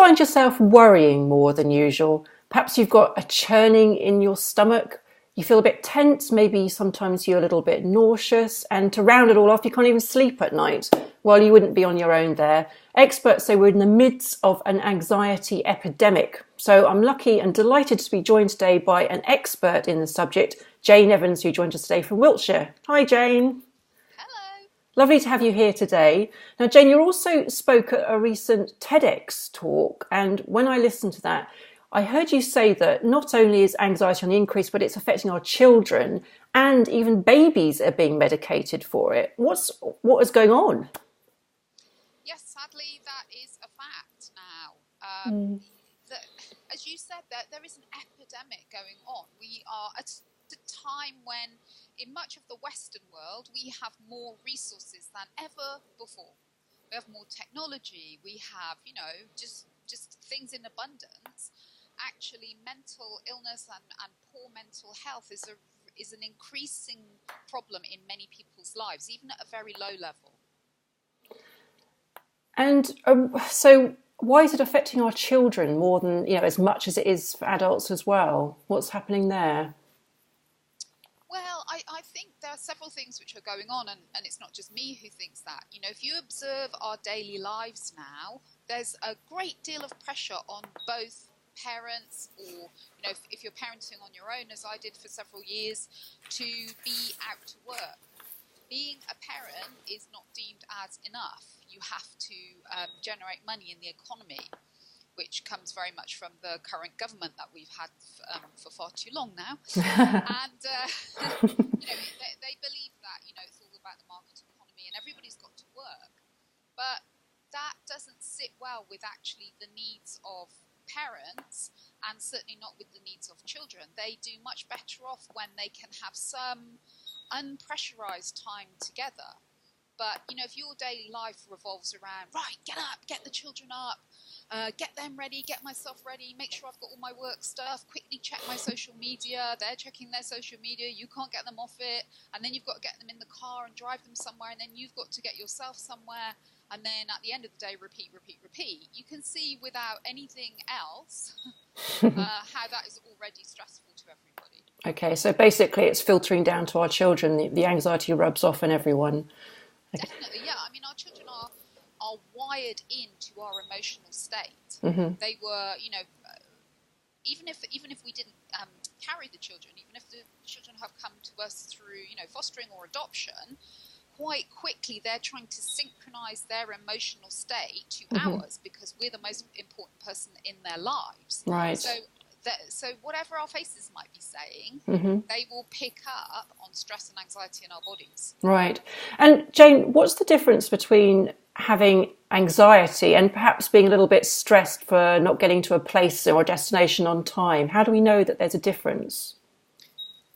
find yourself worrying more than usual? Perhaps you've got a churning in your stomach. You feel a bit tense. Maybe sometimes you're a little bit nauseous. And to round it all off, you can't even sleep at night. Well, you wouldn't be on your own there. Experts say we're in the midst of an anxiety epidemic. So I'm lucky and delighted to be joined today by an expert in the subject, Jane Evans, who joined us today from Wiltshire. Hi, Jane. Hello. Lovely to have you here today. Now, Jane, you also spoke at a recent TEDx talk, and when I listened to that, I heard you say that not only is anxiety on the increase, but it's affecting our children, and even babies are being medicated for it. What is going on? Yes, sadly, that is a fact now. As you said, there is an epidemic going on. We are at a time when, in much of the Western world, we have more resources than ever before. We have more technology. We have, just things in abundance. Actually, mental illness and poor mental health is an increasing problem in many people's lives, even at a very low level. And so why is it affecting our children more than, as much as it is for adults as well? What's happening there? Well, I think there are several things which are going on, and it's not just me who thinks that. If you observe our daily lives now, there's a great deal of pressure on both parents or, if you're parenting on your own, as I did for several years, to be out to work. Being a parent is not deemed as enough. You have to generate money in the economy, which comes very much from the current government that we've had for far too long now. And, they believe that, it's all about the market economy and everybody's got to work. But that doesn't sit well with actually the needs of parents, and certainly not with the needs of children. They do much better off when they can have some unpressurized time together. But, if your daily life revolves around, right, get up, get the children up, get them ready, get myself ready, make sure I've got all my work stuff, quickly check my social media, they're checking their social media, you can't get them off it, and then you've got to get them in the car and drive them somewhere, and then you've got to get yourself somewhere, and then at the end of the day, repeat. You can see without anything else how that is already stressful to everybody. Okay, so basically it's filtering down to our children. The anxiety rubs off on everyone. Okay. Definitely, yeah. I mean, our children are wired into our emotional state. Mm-hmm. They were, even if we didn't carry the children, even if the children have come to us through, fostering or adoption, quite quickly they're trying to synchronize their emotional state to ours, because we're the most important person in their lives. Right. So whatever our faces might be saying, they will pick up on stress and anxiety in our bodies. Right. And Jane, what's the difference between having anxiety and perhaps being a little bit stressed for not getting to a place or a destination on time? How do we know that there's a difference?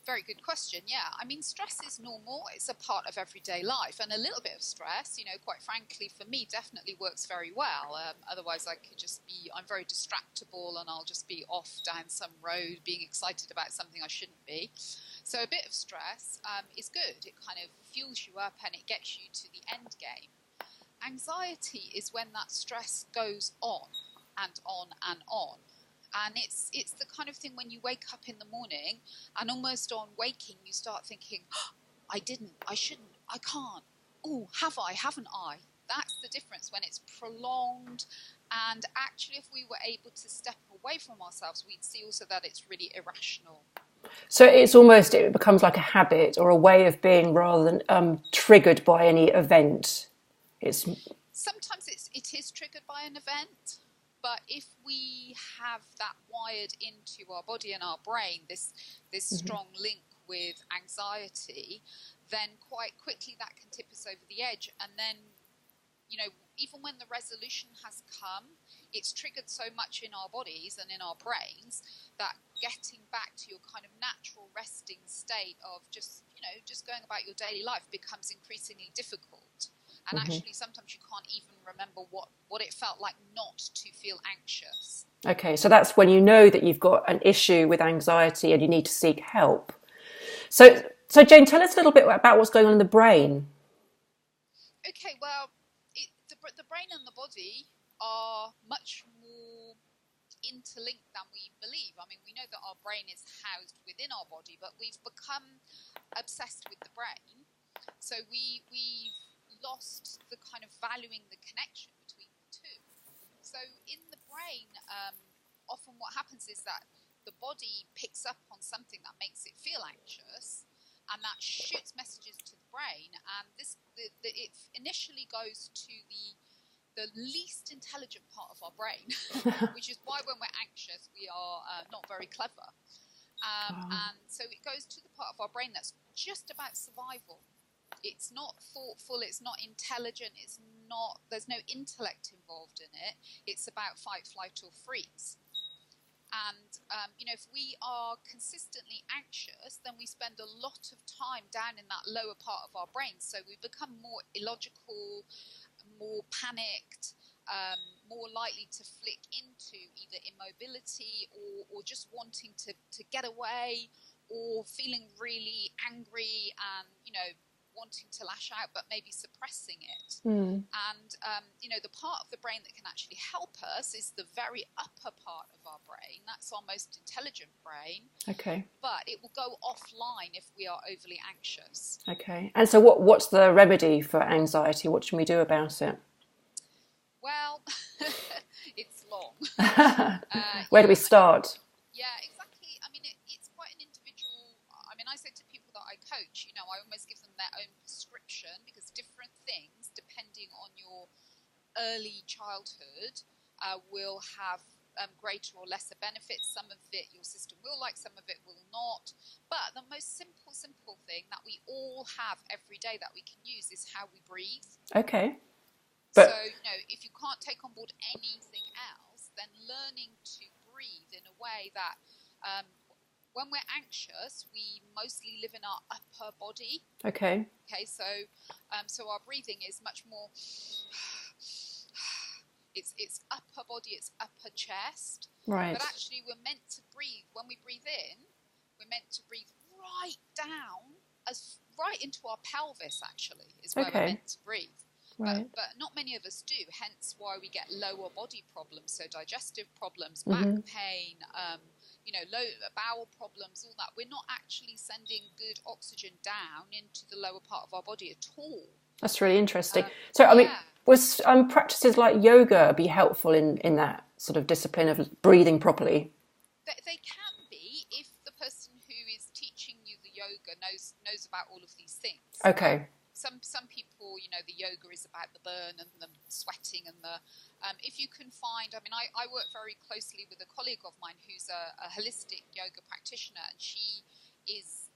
Very good question. Yeah, I mean, stress is normal. It's a part of everyday life, and a little bit of stress, quite frankly, for me, definitely works very well. Otherwise, I could just be, I'm very distractible, and I'll just be off down some road being excited about something I shouldn't be. So a bit of stress is good. It kind of fuels you up and it gets you to the end game. Anxiety is when that stress goes on and on and on. And it's the kind of thing when you wake up in the morning and almost on waking, you start thinking, oh, I didn't, I shouldn't, I can't. Oh, have I, haven't I? That's the difference when it's prolonged. And actually, if we were able to step away from ourselves, we'd see also that it's really irrational. So it becomes like a habit or a way of being rather than triggered by any event. Sometimes it is triggered by an event. But if we have that wired into our body and our brain, this strong link with anxiety, then quite quickly that can tip us over the edge. And then, even when the resolution has come, it's triggered so much in our bodies and in our brains that getting back to your kind of natural resting state of just going about your daily life becomes increasingly difficult. And actually, sometimes you can't even remember what it felt like not to feel anxious. Okay, so that's when you know that you've got an issue with anxiety and you need to seek help. So Jane, tell us a little bit about what's going on in the brain. Okay, well, the brain and the body are much more interlinked than we believe. I mean, we know that our brain is housed within our body, but we've become obsessed with the brain. So we've lost the kind of valuing the connection between the two. So in the brain, often what happens is that the body picks up on something that makes it feel anxious, and that shoots messages to the brain. And it initially goes to the least intelligent part of our brain, which is why when we're anxious, we are not very clever. And so it goes to the part of our brain that's just about survival. It's not thoughtful, it's not intelligent, there's no intellect involved in it. It's about fight, flight, or freeze. And, if we are consistently anxious, then we spend a lot of time down in that lower part of our brain. So we become more illogical, more panicked, more likely to flick into either immobility or just wanting to get away, or feeling really angry and, wanting to lash out, but maybe suppressing it. And, the part of the brain that can actually help us is the very upper part of our brain. That's our most intelligent brain. Okay. But it will go offline if we are overly anxious. Okay. And so what's the remedy for anxiety? What should we do about it? Well, it's long. Where do we start? Yeah, exactly. I mean, it's quite an individual. I mean, I say to people that I coach, I almost give them their own prescription, because different things, depending on your early childhood, will have greater or lesser benefits. Some of it your system will like, some of it will not. But the most simple thing that we all have every day that we can use is how we breathe. Okay. But, so, if you can't take on board anything else, then learning to breathe in a way that when we're anxious, we mostly live in our upper body. Okay. Okay, so our breathing is much more. It's upper body, it's upper chest. Right. But actually, we're meant to breathe. When we breathe in, we're meant to breathe right down, right into our pelvis. Actually, is where we're meant to breathe. Right. But not many of us do, hence why we get lower body problems, so digestive problems, back pain, low bowel problems, all that. We're not actually sending good oxygen down into the lower part of our body at all. That's really interesting. So, I mean, was practices like yoga be helpful in that sort of discipline of breathing properly? They can be, if the person who is teaching you the yoga knows about all of these things. Okay. Some people, the yoga is about the burn and the sweating and the. If you can find, I work very closely with a colleague of mine who's a holistic yoga practitioner, and she is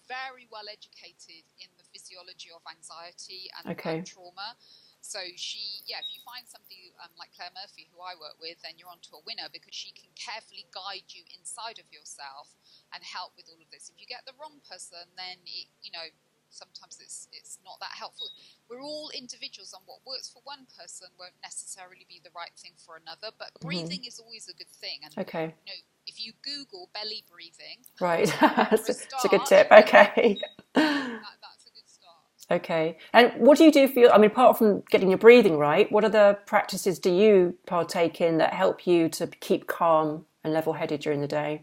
very well educated in the physiology of anxiety and trauma. So if you find somebody like Claire Murphy, who I work with, then you're onto a winner, because she can carefully guide you inside of yourself and help with all of this. If you get the wrong person, then sometimes it's not that helpful. We're all individuals, and what works for one person won't necessarily be the right thing for another. But breathing is always a good thing. And if you Google belly breathing, right, it's a good tip. Okay, that's a good start. Okay, and what do you do for apart from getting your breathing right, what other practices do you partake in that help you to keep calm and level-headed during the day?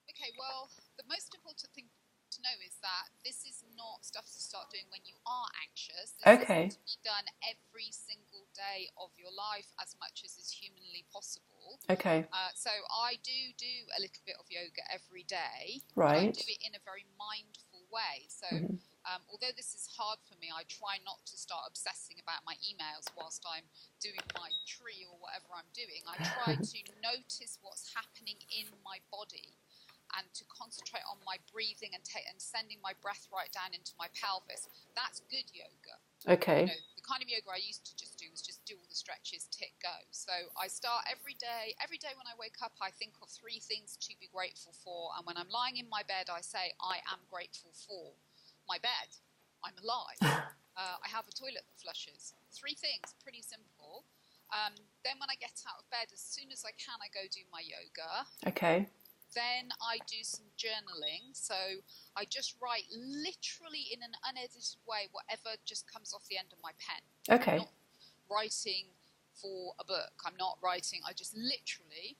Okay, well, the most important thing to know is that this is not stuff to start doing when you are anxious. This is to be done every single day of your life, as much as is humanly possible. Okay. So I do a little bit of yoga every day. Right. I do it in a very mindful way. So although this is hard for me, I try not to start obsessing about my emails whilst I'm doing my tree or whatever I'm doing. I try to notice what's happening in my body and to concentrate on my breathing and sending my breath right down into my pelvis. That's good yoga. Okay. The kind of yoga I used to just do was just do all the stretches, tick, go. So I start every day. Every day when I wake up, I think of 3 things to be grateful for. And when I'm lying in my bed, I say, I am grateful for my bed. I'm alive. I have a toilet that flushes. 3 things, pretty simple. Then when I get out of bed, as soon as I can, I go do my yoga. Okay. Then I do some journaling. So I just write literally in an unedited way whatever just comes off the end of my pen. Okay. I'm not writing for a book. I'm not writing. I just literally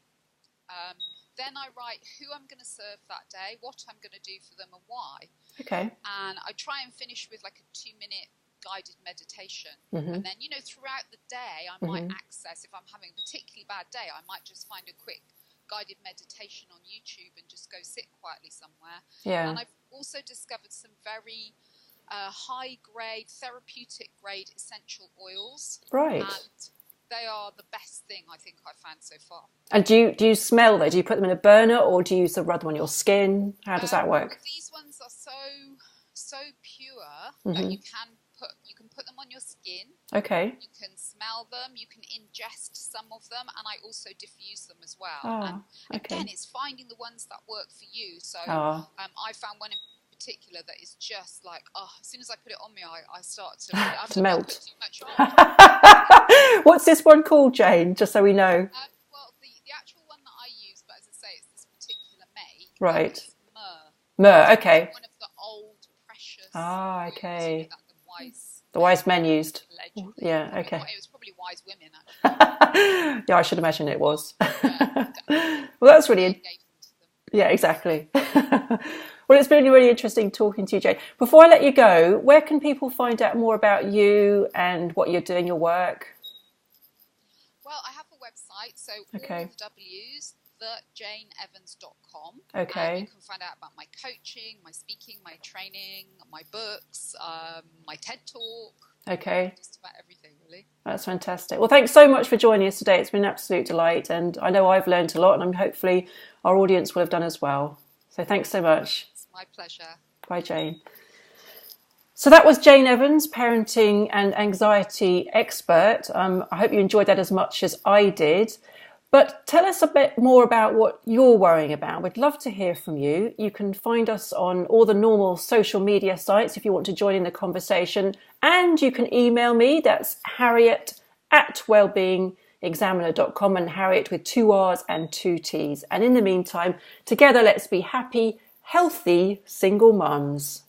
Then I write who I'm going to serve that day, what I'm going to do for them, and why. Okay. And I try and finish with like a 2-minute guided meditation. Mm-hmm. And then, throughout the day, I might access, if I'm having a particularly bad day, I might just find a quick guided meditation on YouTube and just go sit quietly somewhere. Yeah. And I've also discovered some very high grade, therapeutic grade essential oils. Right. And they are the best thing I think I've found so far. And do you smell those? Do you put them in a burner, or do you rub them on your skin? How does that work? These ones are so pure that you can put them on your skin. Okay. You can smell them. You can ingest some of them, and I also diffuse them as well. Oh, and again, it's finding the ones that work for you. So I found one in particular that is just like, as soon as I put it on me, I start to melt. Put too much on. What's this one called, Jane? Just so we know. Well, the actual one that I use, but as I say, it's this particular make. Right. Myrrh. Okay. One of the old precious. Okay. That the wise men used. Allegedly. Yeah. Okay. It was probably wise women, actually. Yeah, I should imagine it was. Yeah, Well, that's really. Gave them to them. Yeah, exactly. Well, it's been really interesting talking to you, Jane. Before I let you go, where can people find out more about you and what you're doing, your work? Well, I have a website, so Okay. all the W's, thejaneevans.com. Okay. You can find out about my coaching, my speaking, my training, my books, my TED Talk. Okay. Just about everything, really. That's fantastic. Well, thanks so much for joining us today. It's been an absolute delight, and I know I've learned a lot, and hopefully our audience will have done as well. So thanks so much. It's my pleasure. Bye, Jane. So that was Jane Evans, parenting and anxiety expert. I hope you enjoyed that as much as I did. But tell us a bit more about what you're worrying about. We'd love to hear from you. You can find us on all the normal social media sites if you want to join in the conversation. And you can email me. That's harriet@wellbeingexaminer.com, and Harriet with 2 R's and 2 T's. And in the meantime, together, let's be happy, healthy single mums.